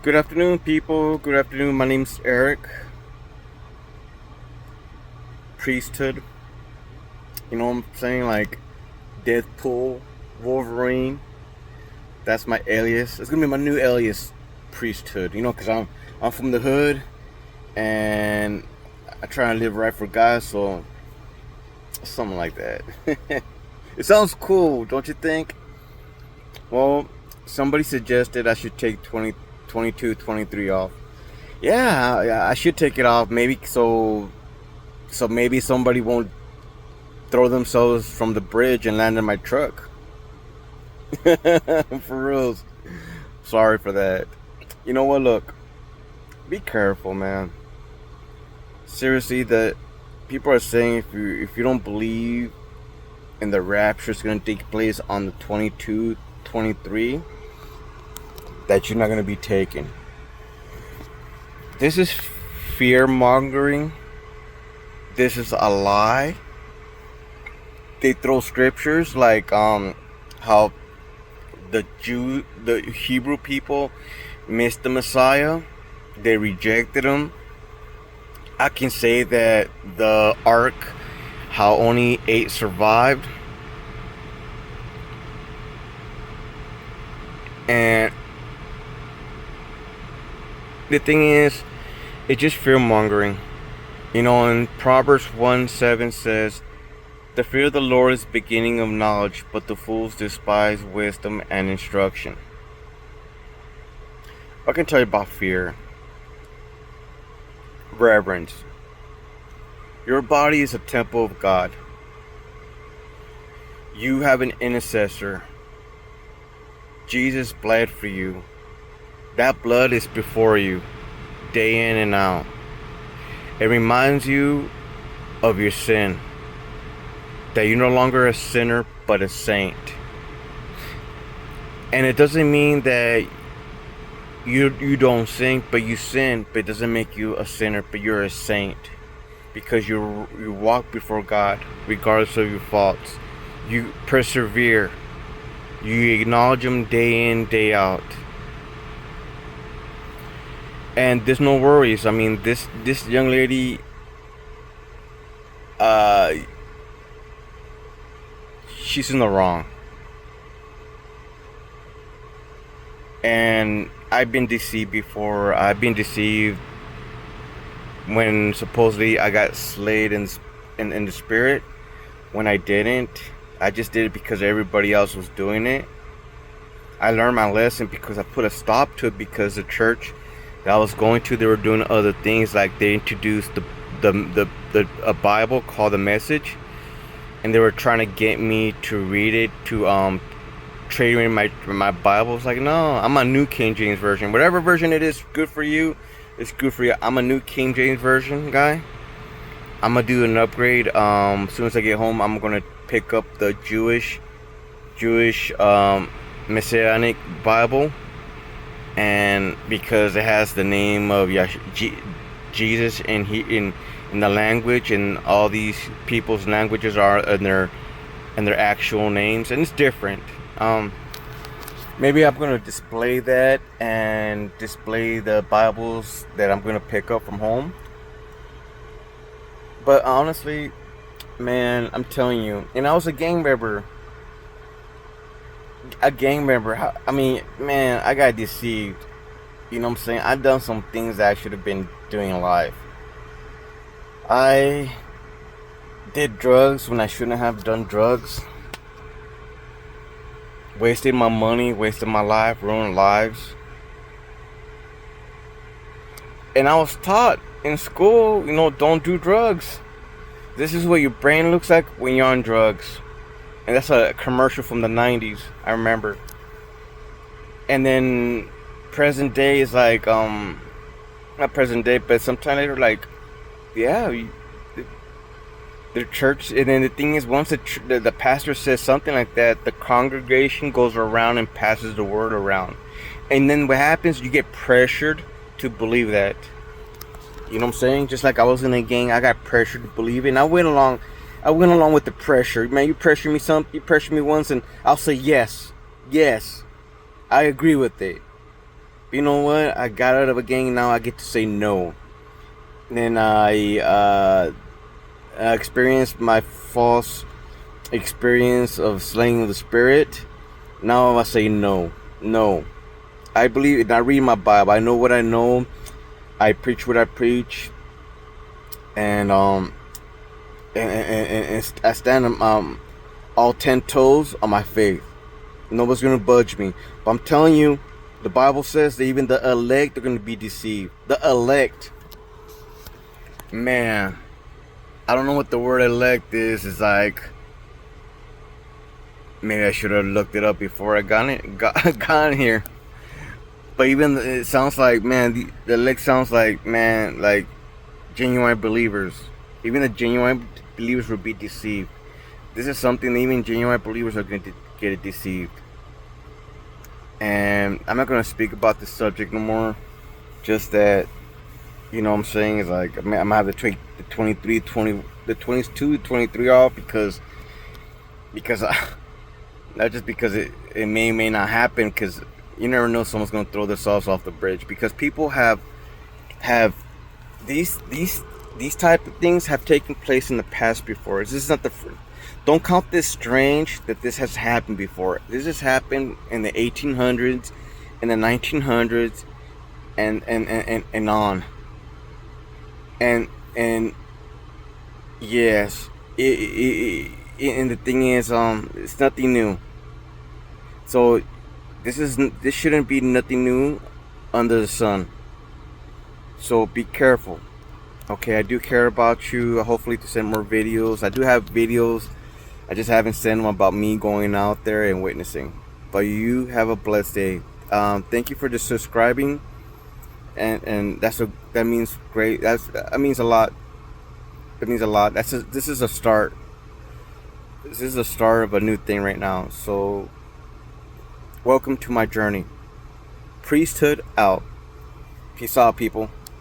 Good afternoon, people. Good afternoon. My name's Eric. Priesthood. You know what I'm saying? Like Deadpool, Wolverine. That's my alias. It's gonna be my new alias, Priesthood. Because I'm from the hood, and I try and live right for God. So something like that. It sounds cool, don't you think? Well, somebody suggested I should take 20, 22, 23 off. Yeah, I should take it off. Maybe so maybe somebody won't throw themselves from the bridge and land in my truck. For reals. Sorry for that. You know what? Look, be careful, man. Seriously, that people are saying if you don't believe in the rapture is going to take place on the 22, 23, that you're not going to be taken. This is fear mongering. This is a lie. They throw scriptures like how the Hebrew people missed the Messiah. They rejected him. I can say that the ark, how only 8 survived. And the thing is, it's just fear mongering. In Proverbs 1:7 says, "The fear of the Lord is the beginning of knowledge, but the fools despise wisdom and instruction." I can tell you about fear. Reverence. Your body is a temple of God. You have an intercessor. Jesus bled for you. That blood is before you, day in and out. It reminds you of your sin. That you're no longer a sinner, but a saint. And it doesn't mean that you don't sin, but you sin, but it doesn't make you a sinner, but you're a saint. Because you walk before God, regardless of your faults. You persevere. You acknowledge Him day in, day out. And there's no worries. I mean, this young lady, she's in the wrong. And I've been deceived before. I've been deceived when supposedly I got slayed in the spirit. When I didn't. I just did it because everybody else was doing it. I learned my lesson because I put a stop to it, because the church that I was going to, they were doing other things. Like they introduced a Bible called The Message, and they were trying to get me to read it, to trade in my Bible. It's like, no, I'm a New King James Version. Whatever version it is good for you, it's good for you. I'm a New King James Version guy. I'm gonna do an upgrade. As soon as I get home, I'm gonna pick up the Jewish Messianic Bible, and because it has the name of Jesus in the language, and all these people's languages are in their actual names, and it's different. Maybe I'm gonna display that and display the Bibles that I'm gonna pick up from home. But honestly, man, I'm telling you, and I was a gang member. I mean, man, I got deceived. You know what I'm saying? I've done some things that I should have been doing in life. I did drugs when I shouldn't have done drugs. Wasted my money, wasted my life, ruined lives. And I was taught in school, don't do drugs. This is what your brain looks like when you're on drugs. And that's a commercial from the 90s, I remember. And then present day is like, not present day, but sometime later, like, yeah, the church. And then the thing is, once the pastor says something like that, the congregation goes around and passes the word around. And then what happens, you get pressured to believe that. You know what I'm saying? Just like I was in a gang, I got pressured to believe it, and I went along with the pressure. Man, you pressure me once, and I'll say yes, I agree with it. You know what? I got out of a gang. Now I get to say no. And then I experienced my false experience of slaying the spirit. Now I say no. No. I believe, and I read my Bible. I know what I know. I preach what I preach. And and I stand all 10 toes on my faith. Nobody's gonna budge me. But I'm telling you, the Bible says that even the elect are gonna be deceived. The elect, man. I don't know what the word elect is. It's like, maybe I should have looked it up before I got here. But even it sounds like, man, the elect sounds like, man, like genuine believers. Even the genuine believers will be deceived. This is something that even genuine believers are going to get deceived. And I'm not going to speak about this subject no more. Just that, you know what I'm saying, is like, I'm going to have to take the 22, 23 off because not just because it may not happen, because you never know, someone's going to throw themselves off the bridge, because people have these type of things have taken place in the past before. This is not the don't count this strange that this has happened before. This has happened in the 1800s, in the 1900s, and on. And yes, and the thing is, it's nothing new. So this shouldn't be nothing new under the sun. So be careful. Okay, I do care about you. Hopefully to send more videos. I do have videos. I just haven't sent them about me going out there and witnessing. But you have a blessed day. Thank you for just subscribing, and that means great. That means a lot. That means a lot. This is a start. This is the start of a new thing right now. So welcome to my journey. Priesthood out. Peace out, people.